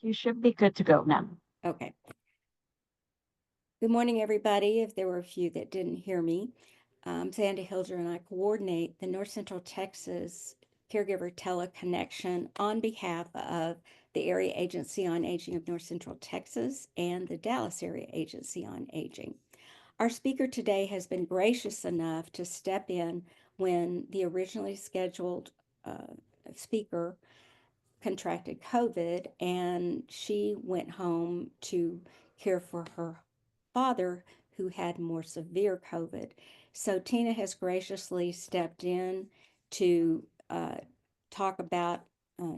You should be good to go now. Okay. Good morning, everybody. If there were a few that didn't hear me, Sandy Hilger and I coordinate the North Central Texas Caregiver Teleconnection on behalf of the Area Agency on Aging of North Central Texas and the Dallas Area Agency on Aging. Our speaker today has been gracious enough to step in when the originally scheduled speaker contracted COVID and she went home to care for her father who had more severe COVID. So Tina has graciously stepped in to talk about,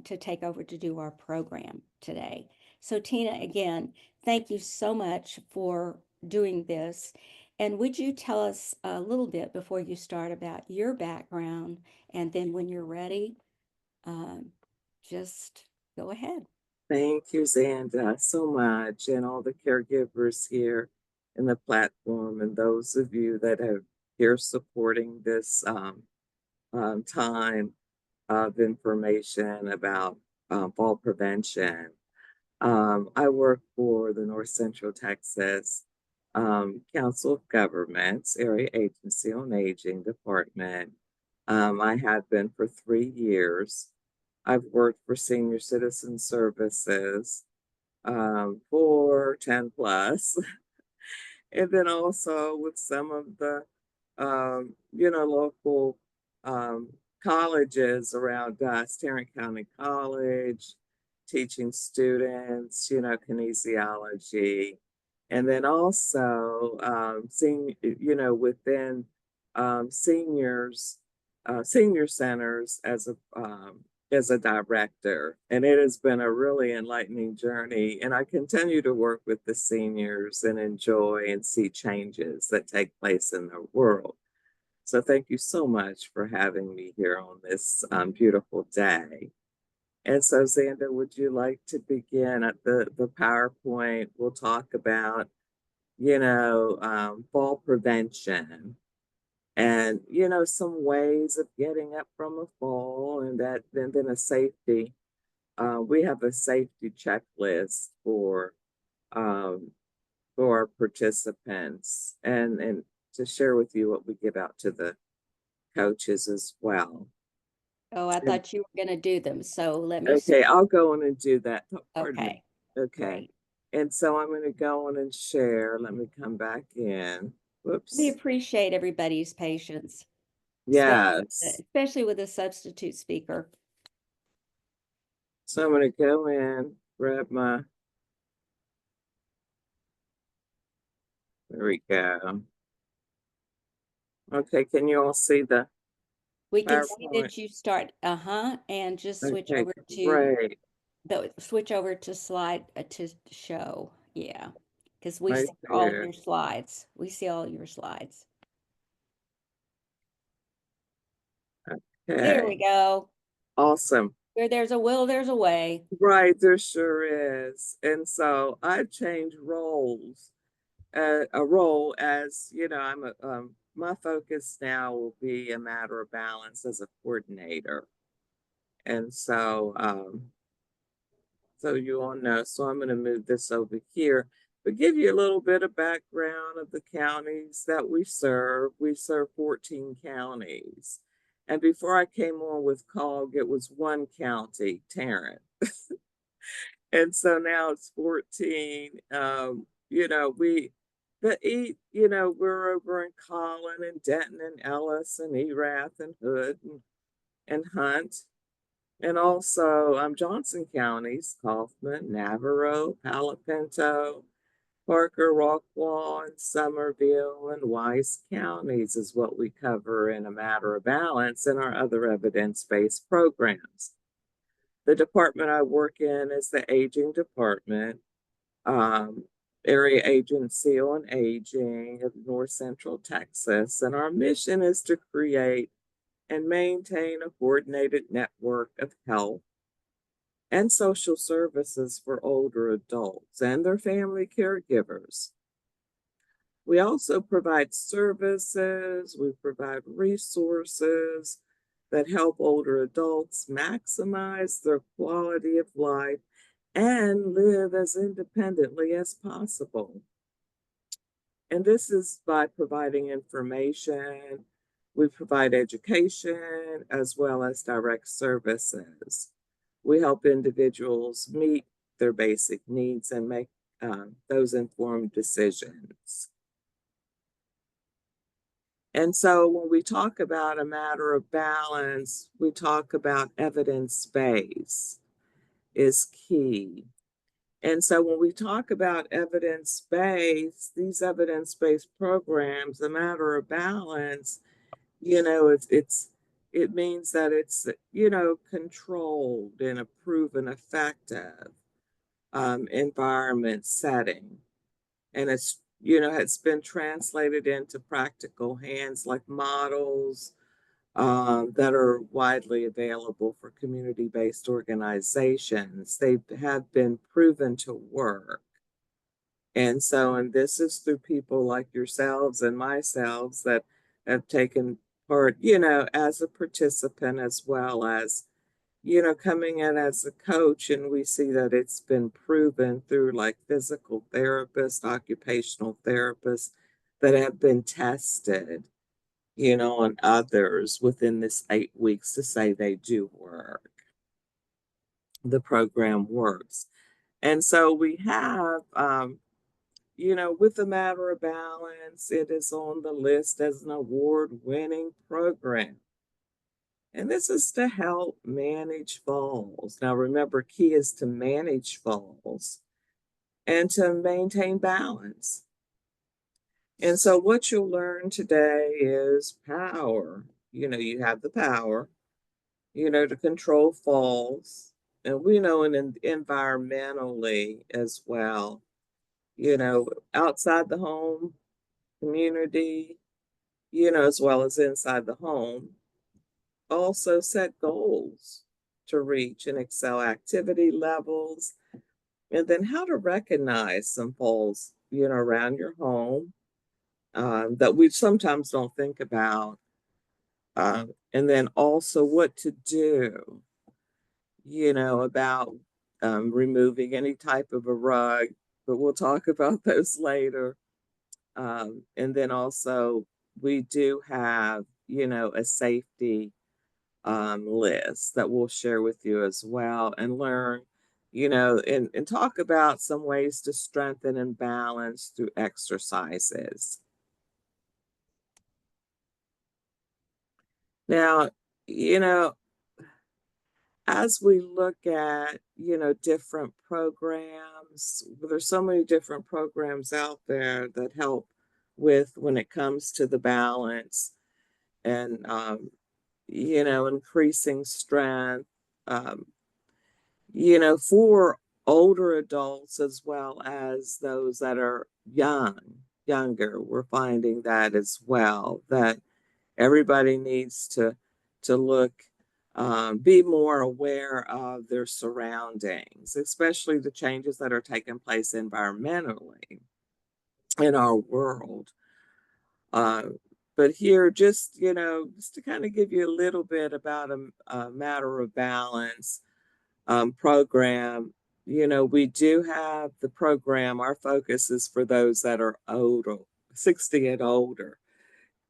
to take over to do our program today. So Tina, again, thank you so much for doing this. And would you tell us a little bit before you start about your background, and then when you're ready, um, just go ahead. Thank you, Xanda, so much, and all the caregivers here in the platform, and those of you that are here supporting this time of information about fall prevention. I work for the North Central Texas Council of Governments Area Agency on Aging Department. I have been for 3 years. I've worked for Senior Citizen Services for 10 plus, and then also with some of the, local um, colleges around us, Tarrant County College, teaching students, kinesiology, and then also seeing, within seniors, senior centers as a director. And it has been a really enlightening journey. And I continue to work with the seniors and enjoy and see changes that take place in their world. So thank you so much for having me here on this beautiful day. And so, Xander, would you like to begin at the PowerPoint? We'll talk about, fall prevention and, some ways of getting up from a fall and then a safety. We have a safety checklist um, for our participants and to share with you what we give out to the coaches as well. Oh, I And, thought you were going to do them. So let me, okay, I'll go on and do that. Oh, pardon me. okay, Okay. great. And so I'm going to go on and share. Let me come back in. We Whoops. appreciate everybody's patience, Yes. especially with a substitute speaker. So I'm going to go in, grab my, there we go. Okay, can you all see the We can see PowerPoint? that you start, and just Okay, great. switch over to slide to show. Yeah, because we Right see all there. your slides. We see all your slides. There we Okay, go. awesome. Where there's a will, there's a way. Right, there sure is. And so I've changed roles, a role as, my focus now will be a matter of balance as a coordinator. And so you all know, so I'm going to move this over here, but give you a little bit of background of the counties that we serve. We serve 14 counties. And before I came on with COG, it was one county, Tarrant. And so now it's 14. We're over in Collin and Denton and Ellis and Erath and Hood and Hunt. And also Johnson counties, Kaufman, Navarro, Palo Pinto, Parker, Rockwall, and Somerville, and Wise counties is what we cover in a matter of balance in our other evidence-based programs. The department I work in is the aging department, um, area agency on aging of North Central Texas. And our mission is to create and maintain a coordinated network of health and social services for older adults and their family caregivers. We also provide services, we provide resources that help older adults maximize their quality of life and live as independently as possible. And this is by providing information. We provide education as well as direct services. We help individuals meet their basic needs and make those informed decisions. And so when we talk about a matter of balance, we talk about evidence base is key. And so when we talk about evidence based, these evidence based programs, the matter of balance, it means that it's controlled in a proven effective environment setting, and it's been translated into practical hands like models that are widely available for community based organizations. They have been proven to work. And this is through people like yourselves and myself that have taken part, as a participant as well as, coming in as a coach. And we see that it's been proven through like physical therapists, occupational therapists that have been tested, on others within this 8 weeks to say they do work. The program works. And so we have, with the matter of balance, it is on the list as an award winning program. And this is to help manage falls. Now, remember, key is to manage falls and to maintain balance. And so, what you'll learn today is power. You have the power, to control falls. And we know, and environmentally as well, outside the home, community, as well as inside the home. Also set goals to reach and excel activity levels, and then how to recognize some falls, around your home that we sometimes don't think about. And then also what to do, about removing any type of a rug, but we'll talk about those later. And then also, we do have, a safety list that we'll share with you as well and learn, and talk about some ways to strengthen and balance through exercises. Now, you know, as we look at, different programs, there's so many different programs out there that help with when it comes to the balance and, increasing strength, um, for older adults as well as those that are younger. We're finding that as well, that everybody needs to look, be more aware of their surroundings, especially the changes that are taking place environmentally in our world. Uh, but here, just to kind of give you a little bit about a matter of balance program. We do have the program. Our focus is for those that are older, 60 and older.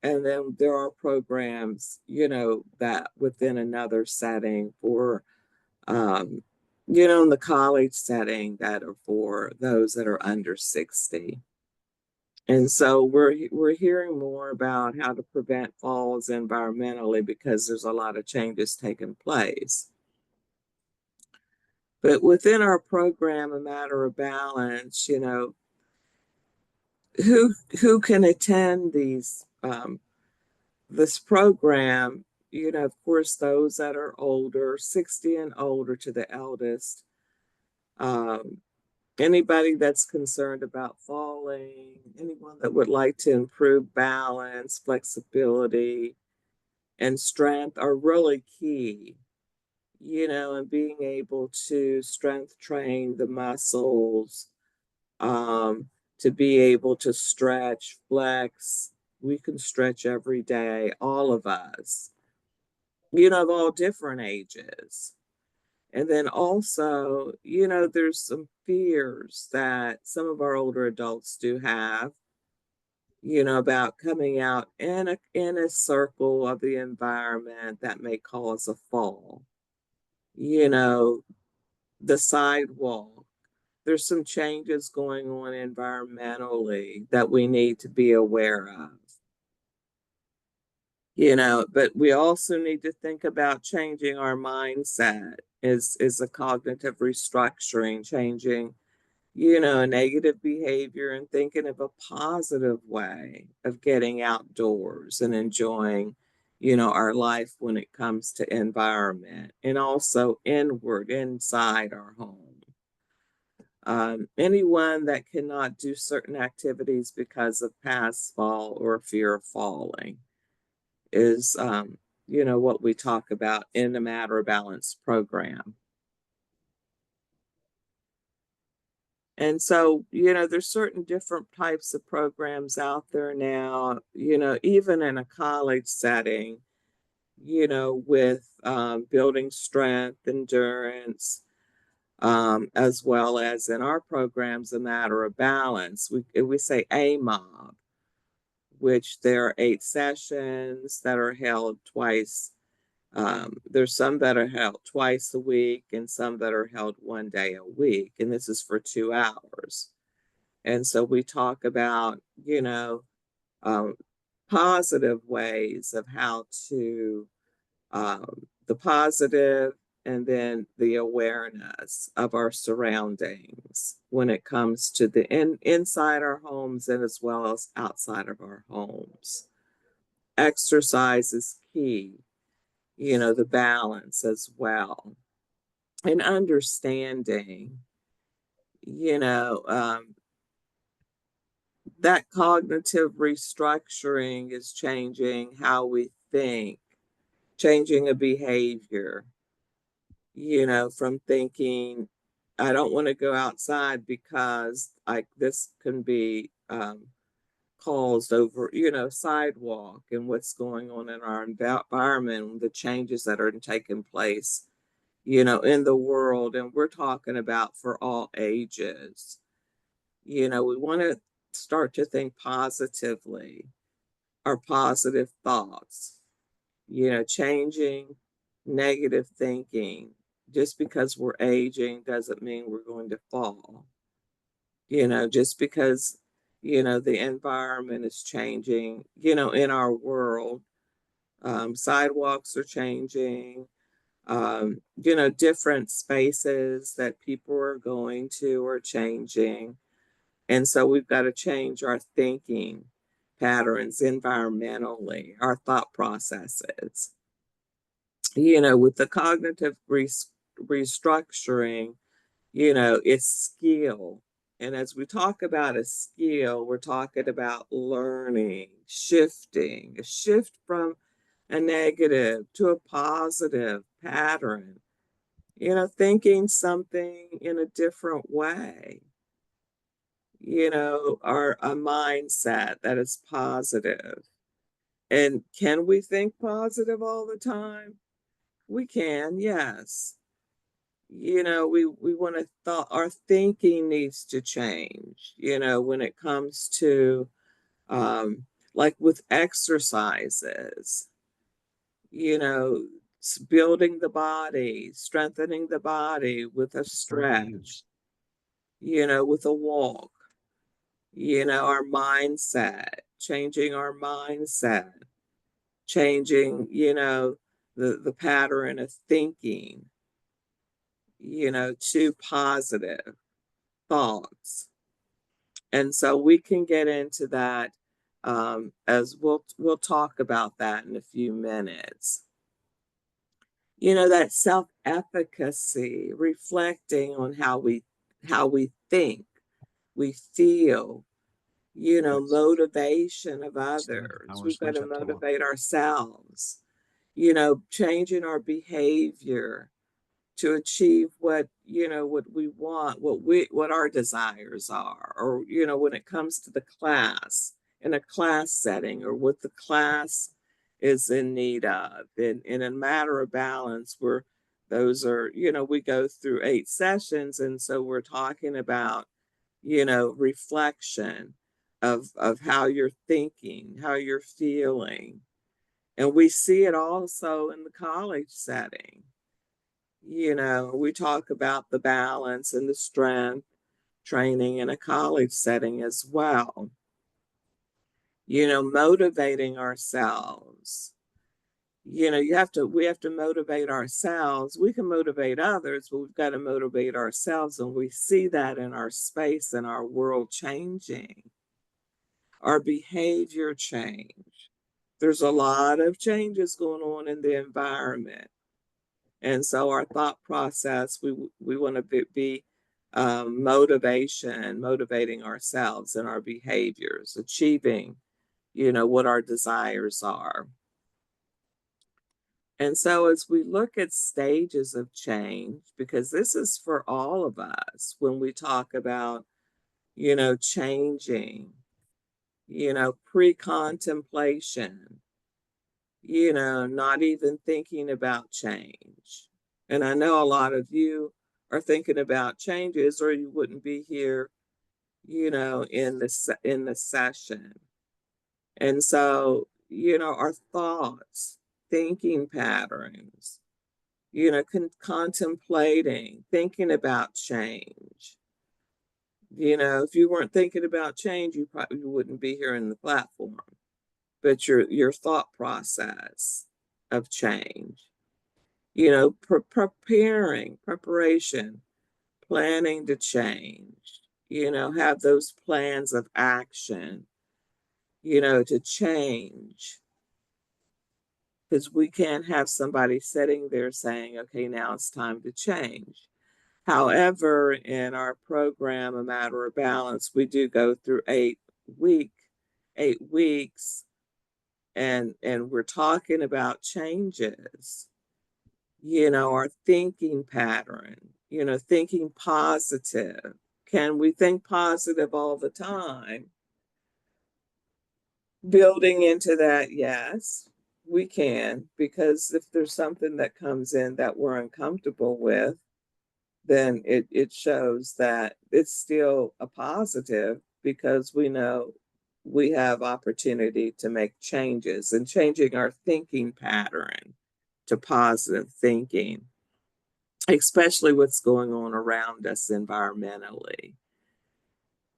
And then there are programs, that within another setting for, in the college setting that are for those that are under 60. And so we're hearing more about how to prevent falls environmentally because there's a lot of changes taking place. But within our program, a matter of balance, who can attend this program? Of course, those that are older, 60 and older to the eldest. Um, Anybody that's concerned about falling, anyone that would like to improve balance, flexibility, and strength are really key, and being able to strength train the muscles, um, to be able to stretch, flex. We can stretch every day, all of us, of all different ages. And then also, there's some fears that some of our older adults do have, about coming out in a circle of the environment that may cause a fall. You know, the sidewalk. There's some changes going on environmentally that we need to be aware of. But we also need to think about changing our mindset is a cognitive restructuring, changing, negative behavior and thinking of a positive way of getting outdoors and enjoying, our life when it comes to environment and also inward inside our home. Anyone that cannot do certain activities because of past fall or fear of falling is, what we talk about in the Matter of Balance program. And so, there's certain different types of programs out there now, even in a college setting, with building strength, endurance, as well as in our programs, A Matter of Balance. We say AMOB, which there are 8 sessions that are held twice. There's some that are held twice a week and some that are held one day a week, and this is for 2 hours. And so we talk about, um, positive ways of how to, the positive and then the awareness of our surroundings when it comes to the inside our homes and as well as outside of our homes. Exercise is key, the balance as well. And understanding, you know, um, that cognitive restructuring is changing how we think, changing a behavior, from thinking, I don't want to go outside because this can be caused over, sidewalk and what's going on in our environment, the changes that are taking place, in the world. And we're talking about for all ages. We want to start to think positively, our positive thoughts, changing negative thinking. Just because we're aging doesn't mean we're going to fall. Just because, the environment is changing, in our world, sidewalks are changing, different spaces that people are going to are changing. And so we've got to change our thinking patterns environmentally, our thought processes. With the cognitive restructuring, it's skill. And as we talk about a skill, we're talking about learning, shifting, a shift from a negative to a positive pattern, thinking something in a different way, our a mindset that is positive. And can we think positive all the time? We can, yes. We want to thought our thinking needs to change, when it comes to like with exercises, you know, building the body, strengthening the body with a stretch, with a walk, our mindset, changing our mindset, changing, the pattern of thinking, to positive thoughts. And so we can get into that, as we'll talk about that in a few minutes. That self-efficacy, reflecting on how we think, we feel, motivation of others. We've got to motivate ourselves, changing our behavior to achieve what we want, what our desires are, or when it comes to the class, in a class setting, or what the class is in need of. In a Matter of Balance, we're Those are, we go through 8 sessions. And so we're talking about, reflection of how you're thinking, how you're feeling. And we see it also in the college setting. We talk about the balance and the strength training in a college setting as well. Motivating ourselves. We have to motivate ourselves. We can motivate others, but we've got to motivate ourselves. And we see that in our space and our world changing, our behavior change. There's a lot of changes going on in the environment. And so our thought process, we want to be motivating ourselves and our behaviors, achieving, what our desires are. And so as we look at stages of change, because this is for all of us when we talk about, changing, pre-contemplation, not even thinking about change. And I know a lot of you are thinking about changes or you wouldn't be here, in the session. And so, our thoughts, thinking patterns, contemplating, thinking about change. If you weren't thinking about change, you probably wouldn't be here in the platform. But your thought process of change, preparation, planning to change, have those plans of action, to change. Because we can't have somebody sitting there saying, okay, now it's time to change. However, in our program, A Matter of Balance, we do go through week, 8 weeks, and we're talking about changes, our thinking pattern, thinking positive. Can we think positive all the time? Building into that, yes, we can, because if there's something that comes in that we're uncomfortable with, then it shows that it's still a positive because we know we have opportunity to make changes and changing our thinking pattern to positive thinking, especially what's going on around us environmentally,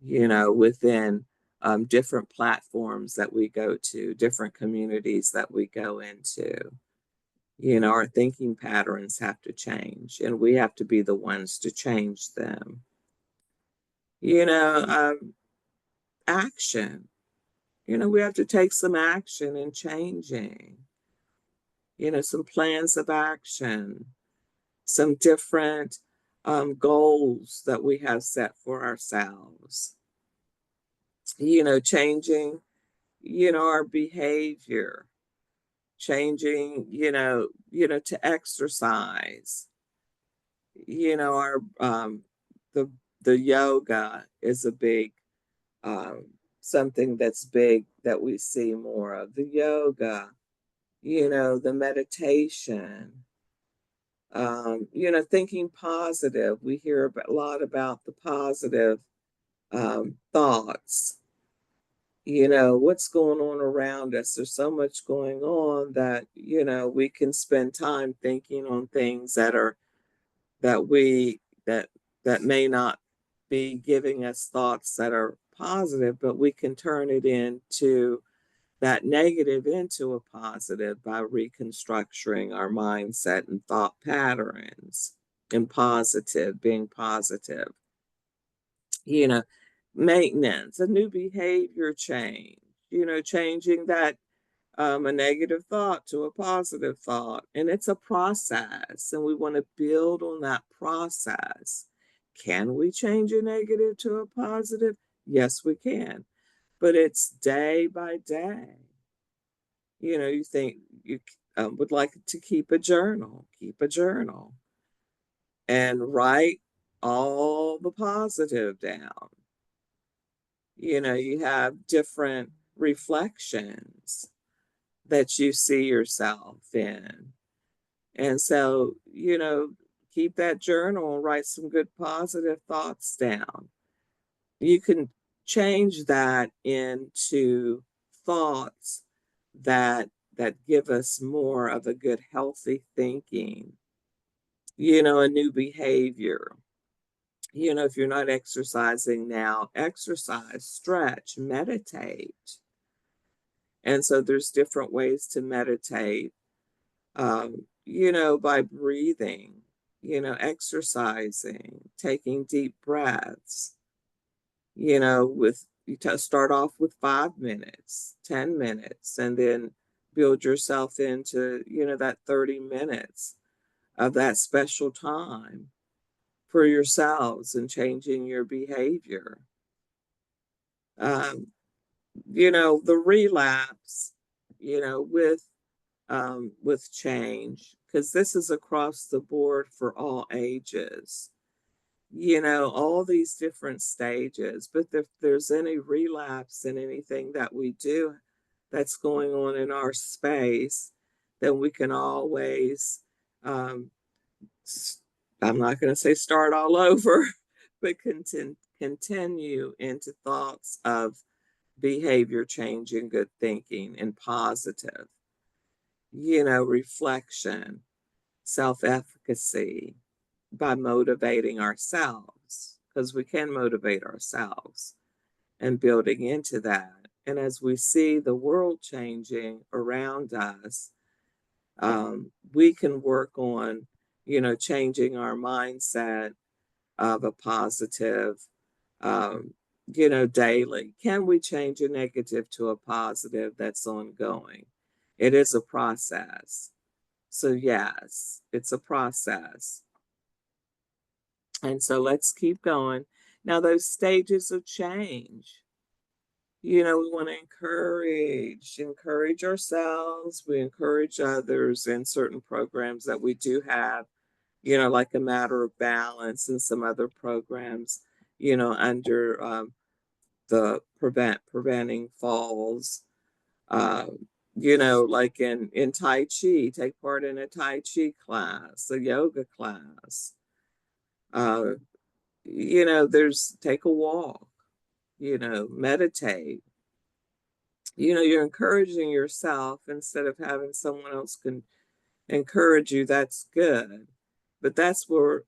within different platforms that we go to, different communities that we go into. Our thinking patterns have to change, and we have to be the ones to change them. Action. We have to take some action in changing, some plans of action, some different goals that we have set for ourselves, changing, our behavior, changing, to exercise, our, the yoga is a big, something that's big that we see more of. The yoga, the meditation, thinking positive. We hear a lot about the positive thoughts. What's going on around us. There's so much going on that, we can spend time thinking on things that we, that may not be giving us thoughts that are positive, but we can turn it into that negative into a positive by reconstructing our mindset and thought patterns and positive, being positive. You know, maintenance, a new behavior change, changing that a negative thought to a positive thought. And it's a process, and we want to build on that process. Can we change a negative to a positive? Yes, we can. But it's day by day. You think you would like to keep a journal and write all the positive down. You have different reflections that you see yourself in. And so, keep that journal and write some good positive thoughts down. You can change that into thoughts that give us more of a good healthy thinking, a new behavior. If you're not exercising now, exercise, stretch, meditate. And so there's different ways to meditate, by breathing, exercising, taking deep breaths, with start off with 5 minutes, 10 minutes, and then build yourself into, that 30 minutes of that special time for yourselves and changing your behavior. Um, the relapse, with change, because this is across the board for all ages, all these different stages. But if there's any relapse in anything that we do that's going on in our space, then we can always, um, I'm not going to say start all over, but continue into thoughts of behavior change and good thinking and positive, reflection, self efficacy by motivating ourselves, because we can motivate ourselves and building into that. And as we see the world changing around us, we can work on, changing our mindset of a positive, um, daily. Can we change a negative to a positive that's ongoing? It is a process. So, yes, it's a process. And so let's keep going. Now, those stages of change, we want to encourage ourselves. We encourage others in certain programs that we do have, like a matter of balance and some other programs, under the preventing falls. Like in Tai Chi, take part in a Tai Chi class, a yoga class. Uh, there's take a walk, meditate. You're encouraging yourself instead of having someone else can encourage you. That's good. But that's where,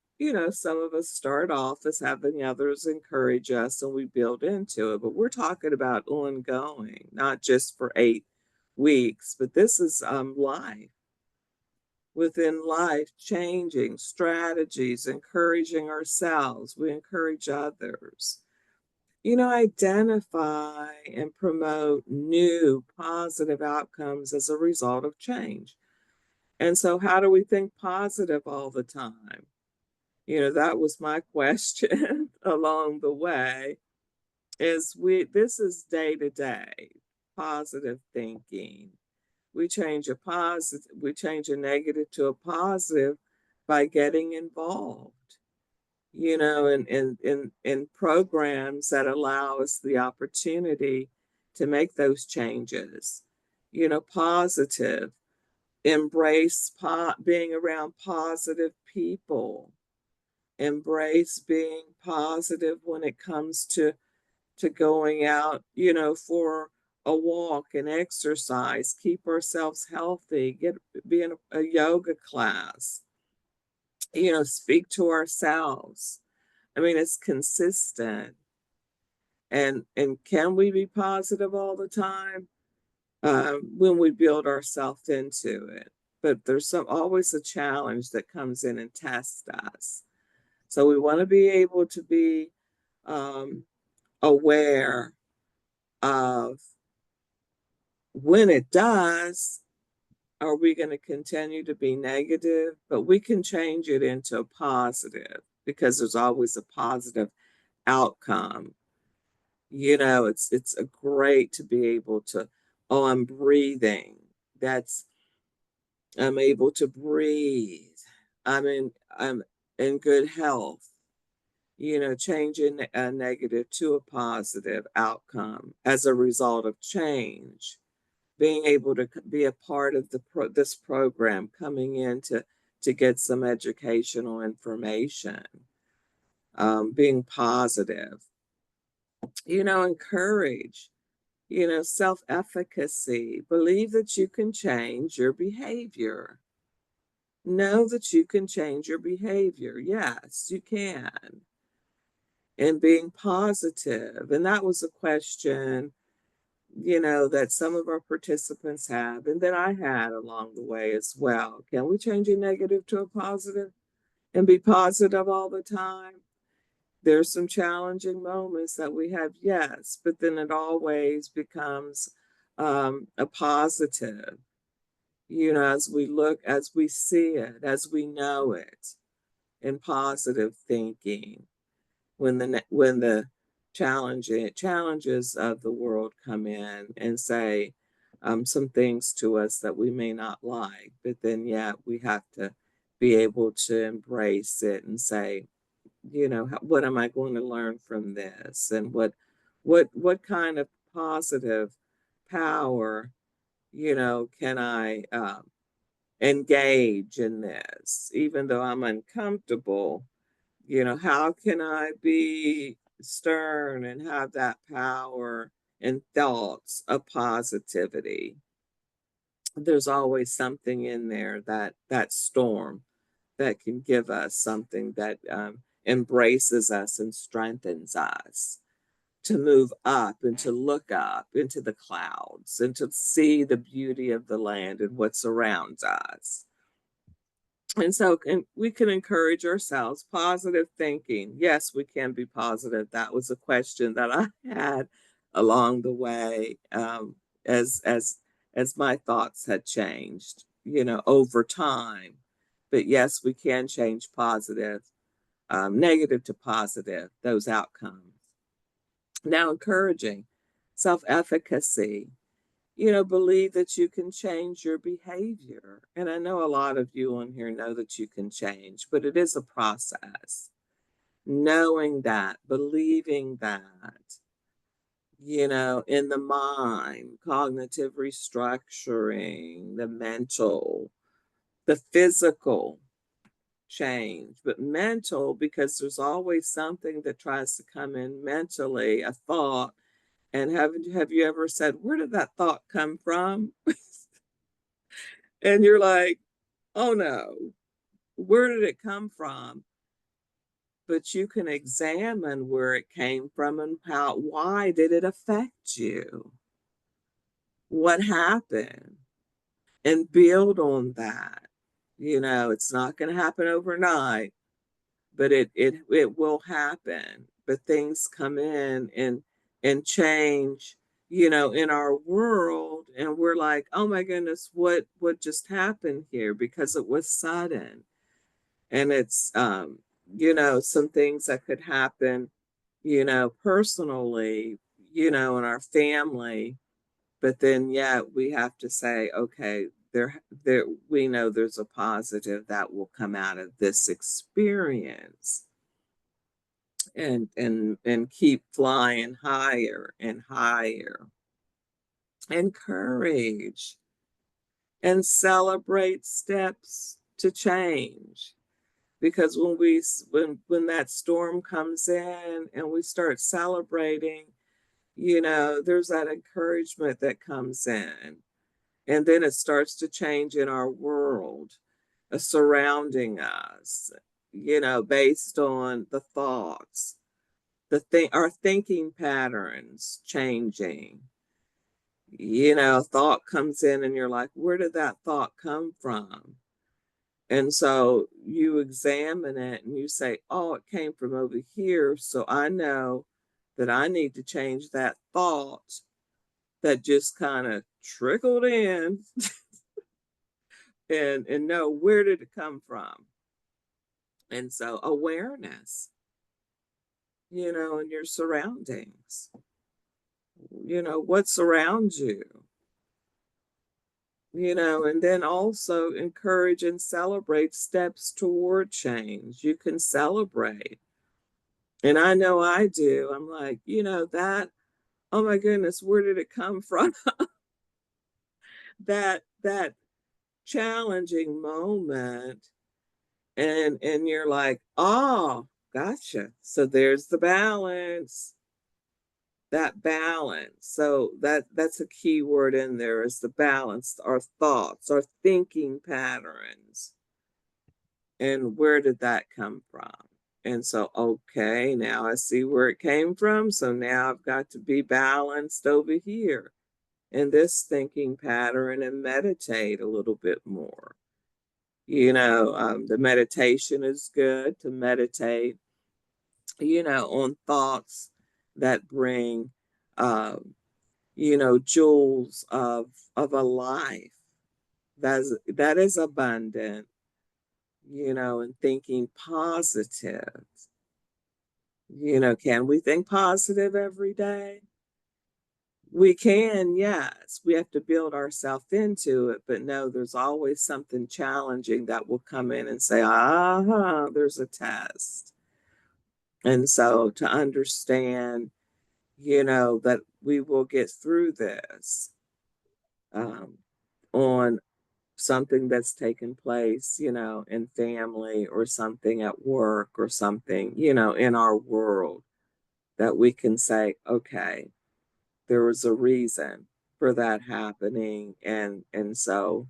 some of us start off as having others encourage us and we build into it. But we're talking about ongoing, not just for 8 weeks, but this is life. Within life, changing strategies, encouraging ourselves, we encourage others. Identify and promote new positive outcomes as a result of change. And so, how do we think positive all the time? That was my question along the way. This is day to day positive thinking. We change a negative to a positive by getting involved, in programs that allow us the opportunity to make those changes, positive, embrace being around positive people, embrace being positive when it comes to going out, for a walk and exercise, keep ourselves healthy, be in a yoga class, speak to ourselves. I mean, it's consistent. And can we be positive all the time? When we build ourselves into it. But there's always a challenge that comes in and tests us. So we want to be able to be um, aware of when it does. Are we going to continue to be negative? But we can change it into a positive because there's always a positive outcome. It's a great to be able to, oh, I'm breathing. That's I'm able to breathe. I'm in good health. Changing a negative to a positive outcome as a result of change. Being able to be a part of this program, coming in to get some educational information. Being positive, encourage, self efficacy, believe that you can change your behavior. Know that you can change your behavior. Yes, you can. And being positive. And that was a question, that some of our participants have, and that I had along the way as well. Can we change a negative to a positive and be positive all the time? There's some challenging moments that we have, yes, but then it always becomes a positive, as we look, as we see it, as we know it, in positive thinking. When the challenges of the world come in and say some things to us that we may not like, but then yet we have to be able to embrace it and say, what am I going to learn from this, and what kind of positive power, can I engage in this, even though I'm uncomfortable. How can I be stern and have that power and thoughts of positivity? There's always something in there, that storm that can give us something that embraces us and strengthens us to move up and to look up into the clouds and to see the beauty of the land and what surrounds us. And so we can encourage ourselves, positive thinking. Yes, we can be positive. That was a question that I had along the way, as my thoughts had changed, over time. But yes, we can change positive, negative to positive, those outcomes. Now, encouraging self-efficacy, believe that you can change your behavior. And I know a lot of you on here know that you can change, but it is a process. Knowing that, believing that, in the mind, cognitive restructuring, the mental, the physical change, but mental, because there's always something that tries to come in mentally, a thought. And have you ever said, where did that thought come from? And you're like, oh no, where did it come from? But you can examine where it came from and why did it affect you? What happened? And build on that. It's not going to happen overnight, but it will happen. But things come in and change, in our world, and we're like, oh my goodness, what just happened here? Because it was sudden. And it's some things that could happen, personally, in our family, but then yet we have to say, okay, there we know there's a positive that will come out of this experience, and keep flying higher and higher. Encourage and celebrate steps to change, because when that storm comes in and we start celebrating, there's that encouragement that comes in, and then it starts to change in our world, surrounding us, based on the thoughts, our thinking patterns changing. Thought comes in and you're like, where did that thought come from? And so you examine it and you say, oh, it came from over here. So I know that I need to change that thought that just kind of trickled in, and know, where did it come from? And so awareness, in your surroundings, what surrounds you, and then also encourage and celebrate steps toward change. You can celebrate. And I know I do. I'm like, that, oh my goodness, where did it come from? That challenging moment, And you're like, oh, gotcha. So there's the balance, that balance. So that's a key word in there, is the balance, our thoughts, our thinking patterns. And where did that come from? And so, okay, now I see where it came from. So now I've got to be balanced over here in this thinking pattern and meditate a little bit more. The meditation is good to meditate, on thoughts that bring, um, jewels of a life that is abundant, and thinking positive. Can we think positive every day? We can, yes. We have to build ourselves into it, but no, there's always something challenging that will come in and say, there's a test. And so to understand, that we will get through this, um, on something that's taken place, in family or something at work or something, in our world, that we can say, okay, there was a reason for that happening. And so,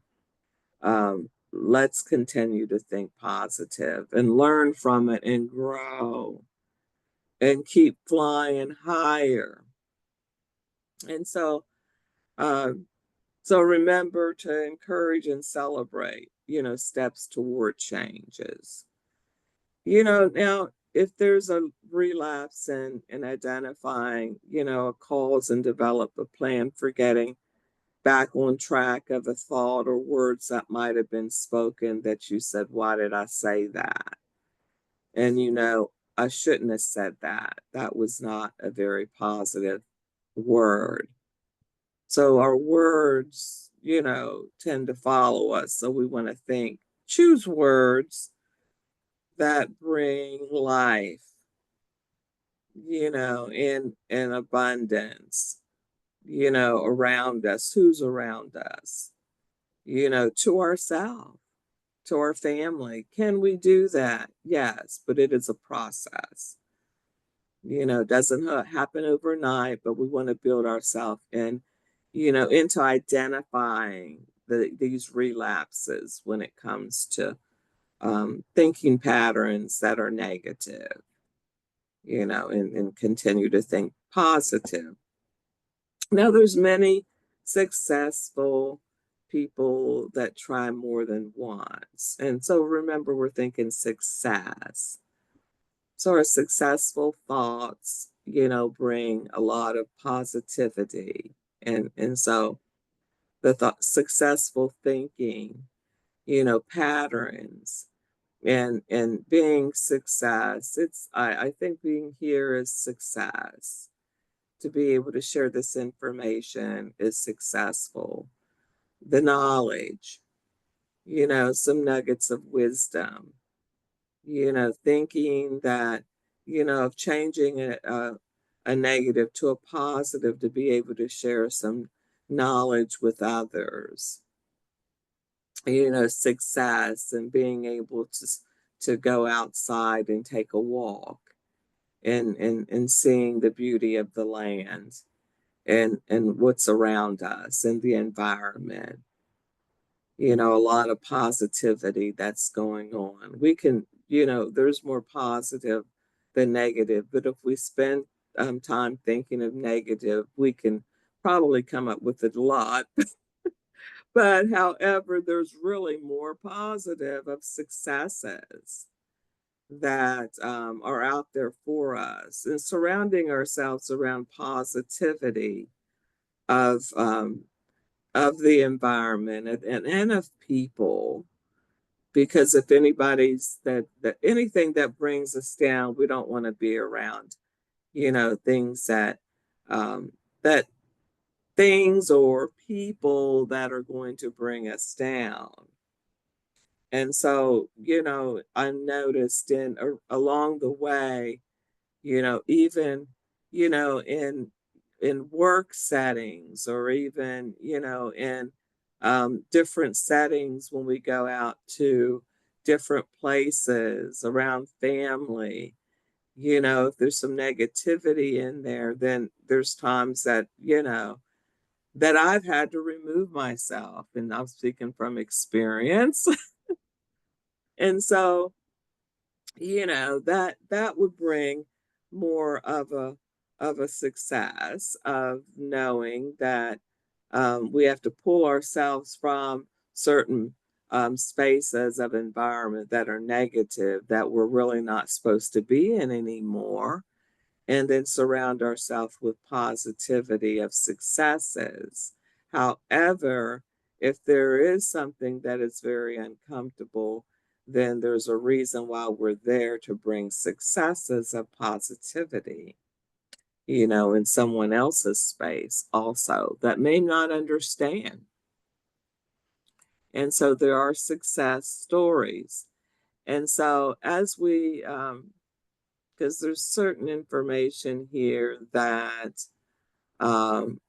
let's continue to think positive and learn from it and grow and keep flying higher. And um, so remember to encourage and celebrate, steps toward changes. Now, if there's a relapse in identifying, a cause and develop a plan for getting back on track of a thought or words that might have been spoken that you said, why did I say that? And I shouldn't have said that. That was not a very positive word. So our words, tend to follow us. So we want to choose words that bring life, in abundance, around us, who's around us, to ourselves, to our family. Can we do that? Yes, but it is a process. It doesn't happen overnight, but we want to build ourselves into identifying these relapses when it comes to, thinking patterns that are negative, and continue to think positive. Now, there's many successful people that try more than once. And so remember, we're thinking success. So our successful thoughts, bring a lot of positivity. And so the successful thinking, patterns and being success. I think being here is success. To be able to share this information is successful. The knowledge, some nuggets of wisdom, thinking that, of changing a negative to a positive to be able to share some knowledge with others, success and being able to go outside and take a walk and seeing the beauty of the land and what's around us and the environment. A lot of positivity that's going on. We can, there's more positive than negative, but if we spend, time thinking of negative, we can probably come up with a lot. But however, there's really more positive of successes that, are out there for us, and surrounding ourselves around positivity of, of the environment and of people. Because if anybody's that anything that brings us down, we don't want to be around, things that things or people that are going to bring us down. And so, I noticed along the way, even, in work settings, or even, in, different settings when we go out to different places around family. If there's some negativity in there, then there's times that, that I've had to remove myself. And I'm speaking from experience. And so, that would bring more of a success of knowing that we have to pull ourselves from certain spaces of environment that are negative that we're really not supposed to be in anymore, and then surround ourselves with positivity of successes. However, if there is something that is very uncomfortable, then there's a reason why we're there to bring successes of positivity, in someone else's space also that may not understand. And so there are success stories. And so as because there's certain information here um,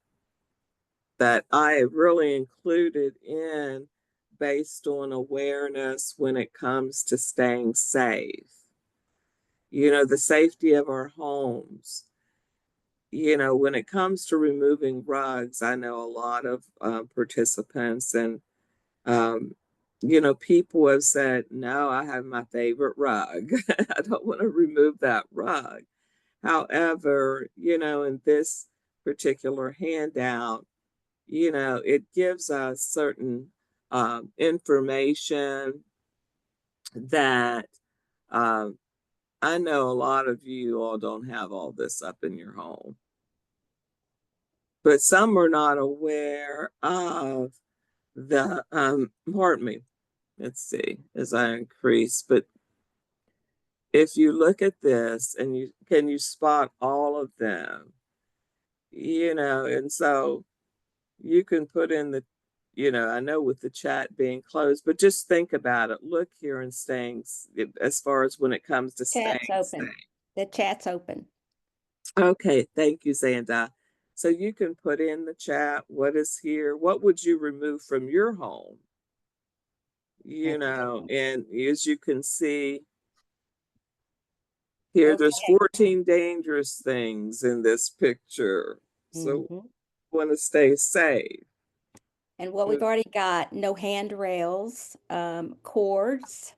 that I have really included in based on awareness when it comes to staying safe. The safety of our homes. When it comes to removing rugs, I know a lot of participants and, um, people have said, no, I have my favorite rug. I don't want to remove that rug. However, in this particular handout, it gives us certain information that um, I know a lot of you all don't have all this up in your home, but some are not aware of pardon me, let's see, as I increase, but if you look at this and you spot all of them, and so you can put in I know with the chat being closed, but just think about it. Look here and as far as when it comes to Chat's staying open. safe. The chat's open. Okay, thank you, Zanda. So you can put in the chat what is here. What would you remove from your home? Okay. And as you can see here, there's Okay. 14 dangerous things in this picture. So Hmm. want to stay safe. And what we've already got, no handrails, cords,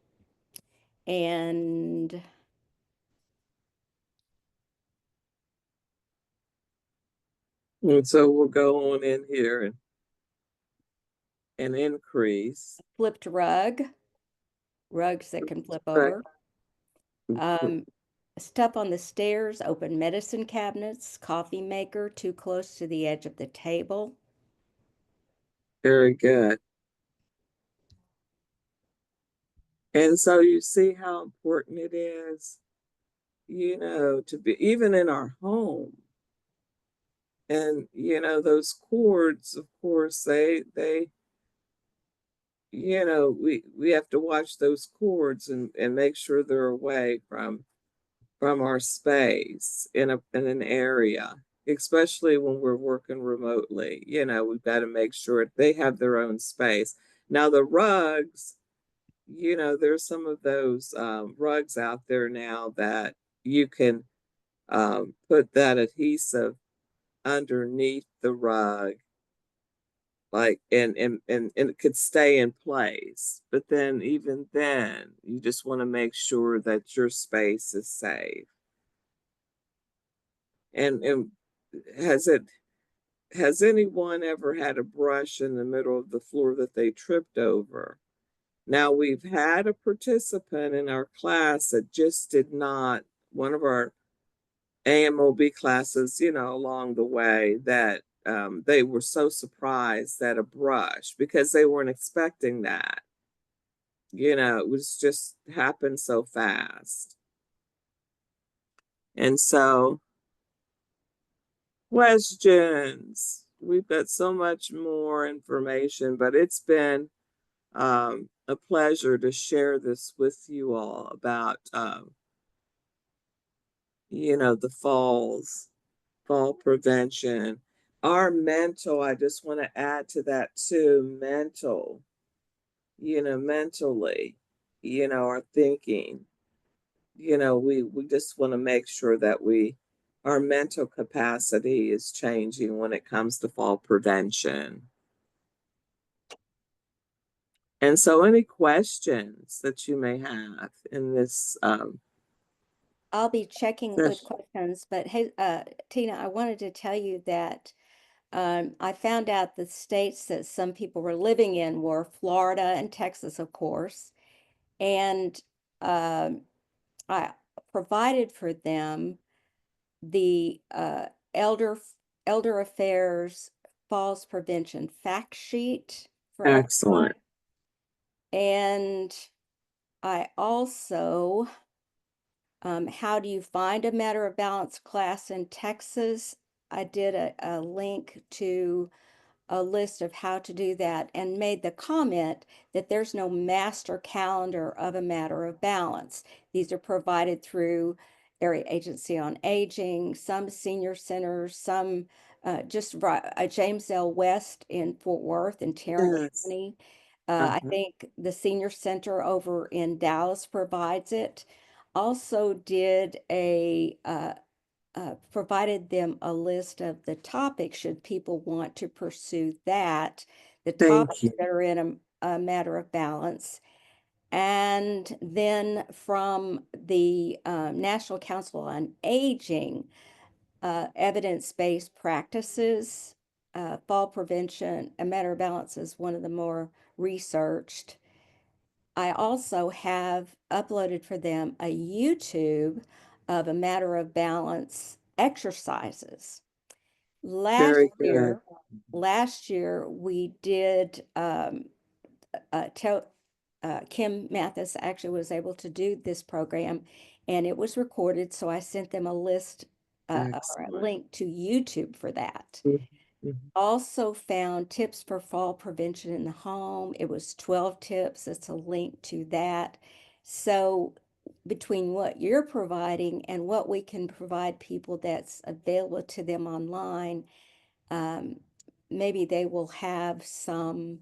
and And so we'll go on in here and increase. flipped rugs that can flip Right. over. Um, Stuff on the stairs, open medicine cabinets, coffee maker too close to the edge of the table. Very good. And so you see how important it is, to be even in our home. And those cords, of course, we have to watch those cords and make sure they're away from our space in an area, especially when we're working remotely. We've got to make sure they have their own space. Now the rugs, there's some of those rugs out there now that you can put that adhesive underneath the rug, like and it could stay in place. But then even then, you just want to make sure that your space is safe. And has it has anyone ever had a brush in the middle of the floor that they tripped over? Now, we've had a participant in our class that just did not, one of our AMOB classes, along the way, that they were so surprised that a brush, because they weren't expecting that. It was just happened so fast. And so, questions. We've got so much more information, but it's been a pleasure to share this with you all about, the fall prevention. Our mental, I just want to add to that too, mentally. are thinking. We just want to make sure that our mental capacity is changing when it comes to fall prevention. And so, any questions that you may have in this I'll be checking with session? questions, but hey, Tina, I wanted to tell you that I found out the states that some people were living in were Florida and Texas, of course, and um, I provided for them the Elder Elder Affairs Falls Prevention fact sheet for Excellent. everyone, and I also how do you find a matter of balance class in Texas? I did a link to a list of how to do that and made the comment that there's no master calendar of a matter of balance. These are provided through Area Agency on Aging, some senior centers, some just right, James L. West in Fort Worth and Tarrant Yes. County. I Uh-huh. think the senior center over in Dallas provides it. Also did provided them a list of the topics should people want to pursue that, the Thank topics you. that are in a matter of balance. And then from the National Council on Aging, evidence-based practices, fall prevention, a matter of balance is one of the more researched. I also have uploaded for them a YouTube of a matter of balance exercises. Last Very good. year, last year we did tell Kim Mathis actually was able to do this program and it was recorded, so I sent them a list or a Excellent. link to YouTube for that. Mhm. Mhm. Also found tips for fall prevention in the home. It was 12 tips. It's a link to that. So between what you're providing and what we can provide people that's available to them online, um, maybe they will have some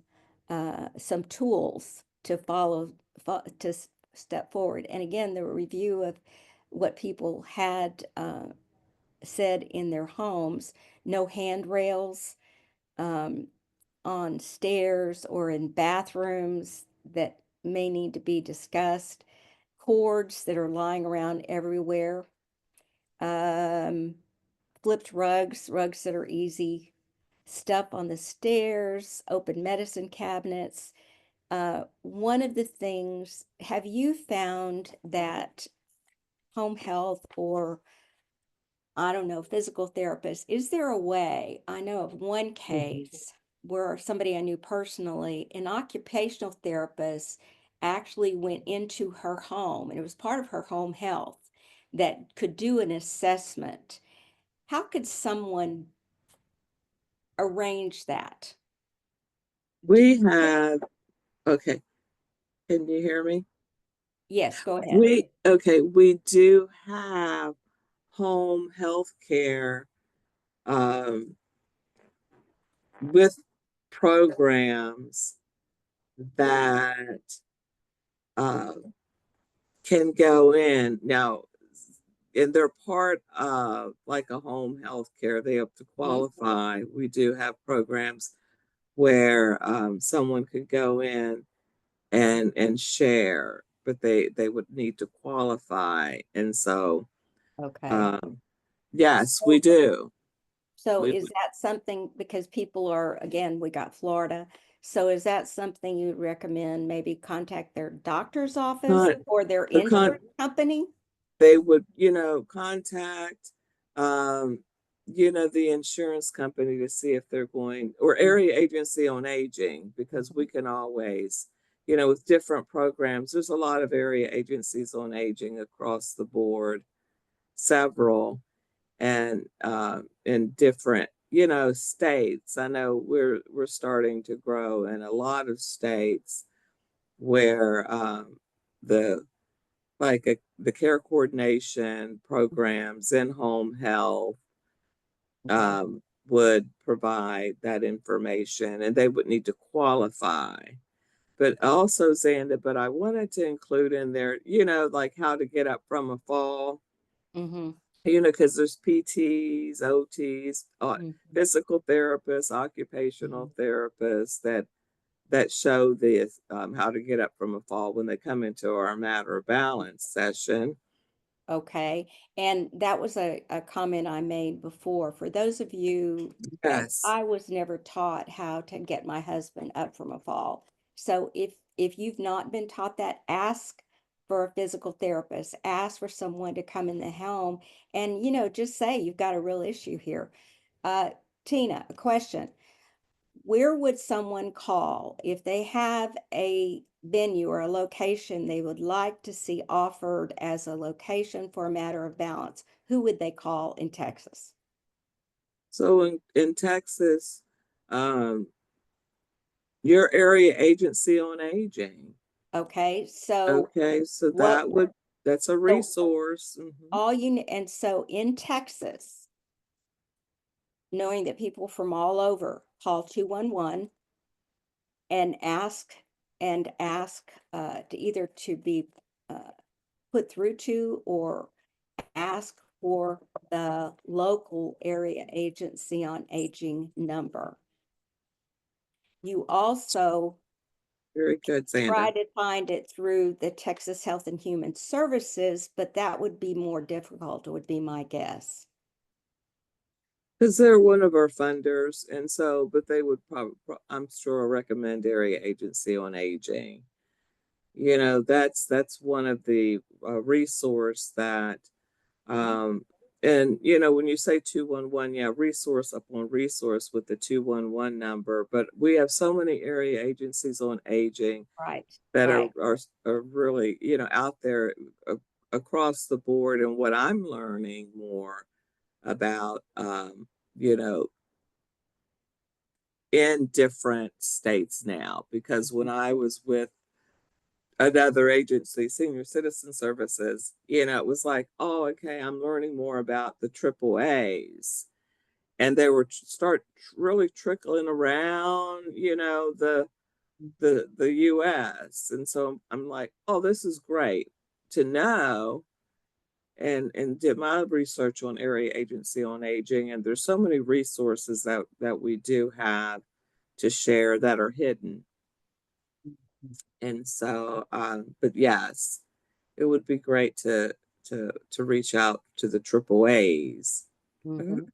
tools to follow to step forward. And again, the review of what people had said in their homes, no handrails um, on stairs or in bathrooms that may need to be discussed, cords that are lying around everywhere, um, flipped rugs, rugs that are easy, stuff on the stairs, open medicine cabinets. One of the things, have you found that home health or I don't know, physical therapist, is there a way? I know of one Mhm. case where somebody I knew personally, an occupational therapist actually went into her home, and it was part of her home health that could do an assessment. How could someone arrange that? Do We you think? have, okay, can you hear me? Yes, go ahead. We do have home health care um, with programs that uh, can go in. Now, and they're part of like a home health care. They have to Mhm. qualify. We do have programs where someone could go in and share, but they would need to qualify. And so, Okay. um, yes, we do. So We is that something, because people are, again, we got Florida. So is that something you'd recommend maybe contact their doctor's office con, or their the con, insurance company? they would, contact, um, the insurance company to see if they're going, or Mhm. area agency on aging, because we can always, with different programs, there's a lot of area agencies on aging across the board, several, and in different, states. I know we're starting to grow in a lot of states where the the care coordination programs in home health Okay. would provide that information, and they would need to qualify. But also, Xanda, but I wanted to include in there, like how to get up from a fall, Mm-hmm. because there's PTs, OTs, Mm-hmm. physical therapists, occupational therapists that show this how to get up from a fall when they come into our matter of balance session. Okay. And that was a comment I made before. For those of you that Yes. I was never taught how to get my husband up from a fall. So if you've not been taught that, ask for a physical therapist, ask for someone to come in the home and just say you've got a real issue here. Uh, Tina, a question. Where would someone call if they have a venue or a location they would like to see offered as a location for a matter of balance? Who would they call in Texas? So in Texas, um, your area agency on aging. Okay, so Okay, so what, that's a so resource. all and so in Texas, knowing that people from all over call 211 and ask to either to be uh, put through to or ask for the local area agency on aging number. You also Very good, try Xanda. to find it through the Texas Health and Human Services, but that would be more difficult, would be my guess. Because they're one of our funders, and so, but they would probably, I'm sure, recommend area agency on aging. That's one of the resource that, um, and when you say 211, yeah, resource upon resource with the 211 number. But we have so many area agencies on aging Right, that are right. are, are really out there across the board. And what I'm learning more about, you know in different states now, because when I was with another agency, Senior Citizen Services, it was like, oh, okay, I'm learning more about the triple A's. And they were start really trickling around, the US. And so I'm like, oh, this is great to know, and did my research on area agency on aging. And there's so many resources that we do have to share that are hidden. And so, but yes, it would be great to reach out to the triple A's Mhm.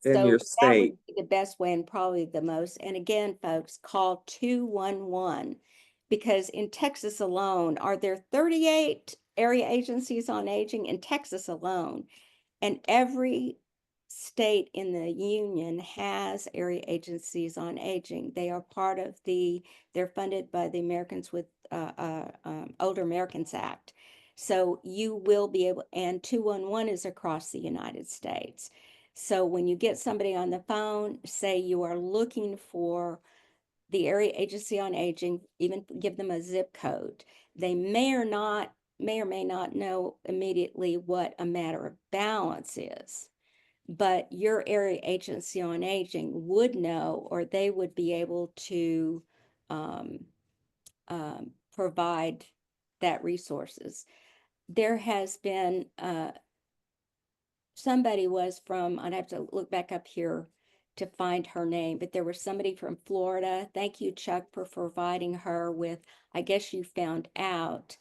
in your So that state. would be the best way and probably the most. And again, folks, call 211 because in Texas alone, are there 38 area agencies on aging in Texas alone? And every state in the union has area agencies on aging. They are part of they're funded by the Americans with Older Americans Act. So you will be able, and 211 is across the United States. So when you get somebody on the phone, say you are looking for the area agency on aging, even give them a zip code. They may or may not know immediately what a matter of balance is, but your area agency on aging would know, or they would be able to um, provide that resources. There has been somebody was from, I'd have to look back up here to find her name, but there was somebody from Florida. Thank you, Chuck, for providing her with, I guess you found out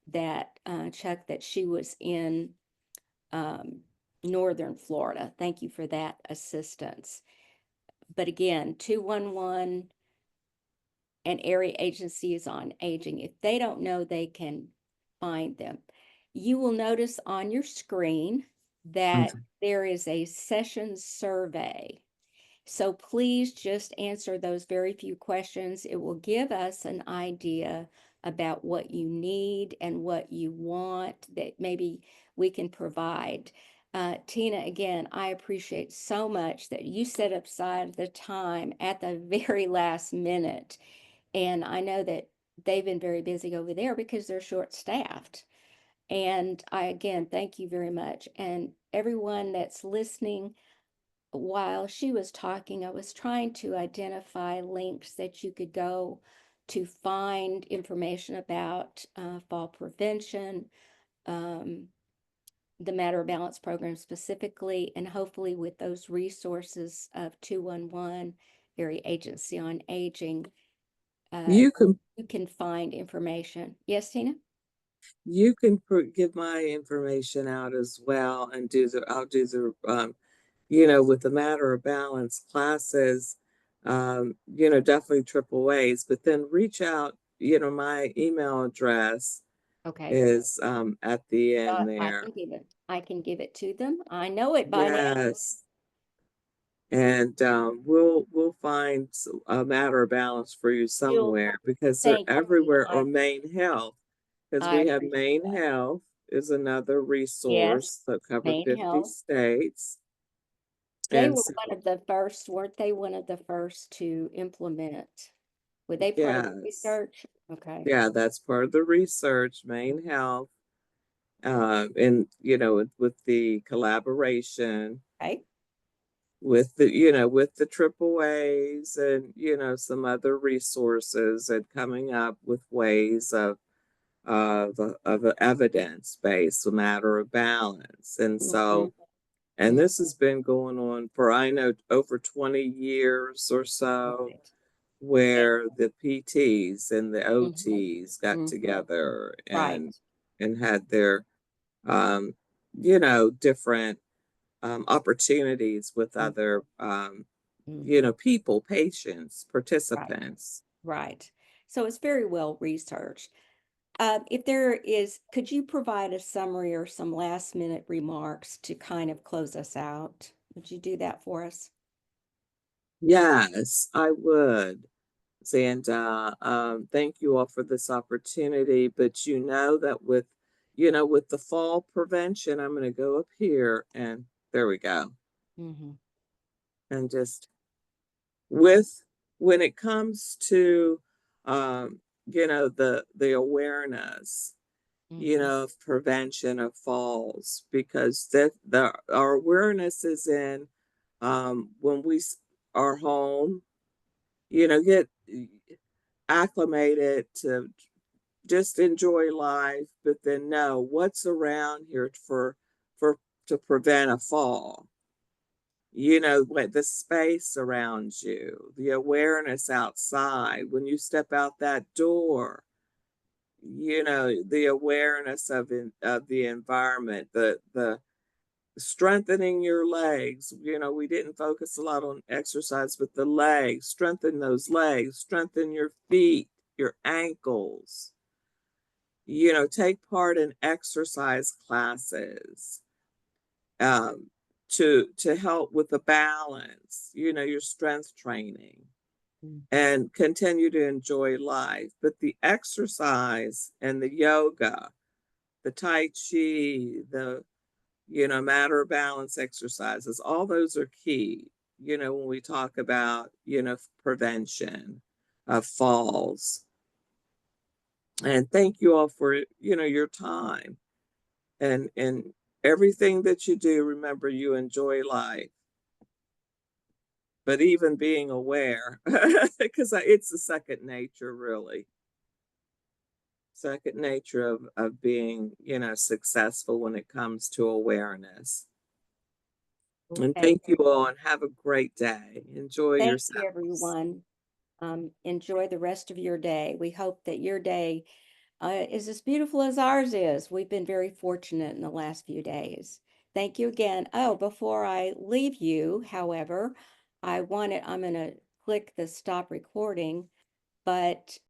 that, Chuck, that she was in um, Northern Florida. Thank you for that assistance. But again, 211 and area agencies on aging, if they don't know, they can find them. You will notice on your screen that Mhm. there is a session survey. So please just answer those very few questions. It will give us an idea about what you need and what you want that maybe we can provide. Tina, again, I appreciate so much that you set aside the time at the very last minute. And I know that they've been very busy over there because they're short-staffed. And I again thank you very much. And everyone that's listening, while she was talking, I was trying to identify links that you could go to find information about fall prevention, um, the Matter of Balance program specifically, and hopefully with those resources of 211, Area Agency on Aging, uh, You can you can find information. Yes, Tina? give my information out as well and I'll do the with the Matter of Balance classes, definitely triple A's, but then reach out, my email address Okay. is at the end I there. can give it. I can give it to them. I know it by now. Yes. And we'll find a Matter of Balance for you You'll somewhere because they're thank you. everywhere, or Maine Health, because I we have appreciate Maine that. Health is another Yes, resource that cover Maine 50 Health. states. They And were so, one of the first, weren't they one of the first to implement? Were they part of the yes, research? Okay. yeah, that's part of the research, Maine Health, and with the collaboration Okay. with with the triple A's and some other resources and coming up with ways of a evidence-based Matter of Balance. And Mhm, so, and this has been going on for, I know, over 20 years or so, right. Okay. where the PTs and the Mhm, OTs got mhm. together Right. and had their um, different opportunities with Mm, other mhm. people, patients, Right. participants. Right. So it's very well researched. If there is, could you provide a summary or some last minute remarks to kind of close us out? Would you do that for us? Yes, I would. And thank you all for this opportunity. But that with the fall prevention, I'm going to go up here and there we go. Mhm, And just with when it comes to, the awareness, mhm, of prevention of falls, because our awareness is in when are home, get acclimated to just enjoy life, but then know what's around here for to prevent a fall. What the space around you, the awareness outside when you step out that door. The awareness of the environment, the strengthening your legs. We didn't focus a lot on exercise, but the legs, strengthen those legs, strengthen your feet, your ankles. Take part in exercise classes um, to help with the balance, your strength training, mm, and continue to enjoy life. But the exercise and the yoga, the Tai Chi, the Matter of Balance exercises, all those are key, when we talk about, prevention of falls. And thank you all for, your time and everything that you do. Remember, you enjoy life, but even being aware, because it's a second nature, really. Second nature of being, successful when it comes to awareness. And okay. thank you all and have a great day. Enjoy Thank you, yourselves. everyone. Enjoy the rest of your day. We hope that your day is as beautiful as ours is. We've been very fortunate in the last few days. Thank you again. Oh, before I leave you, however, I'm going to click the stop recording, but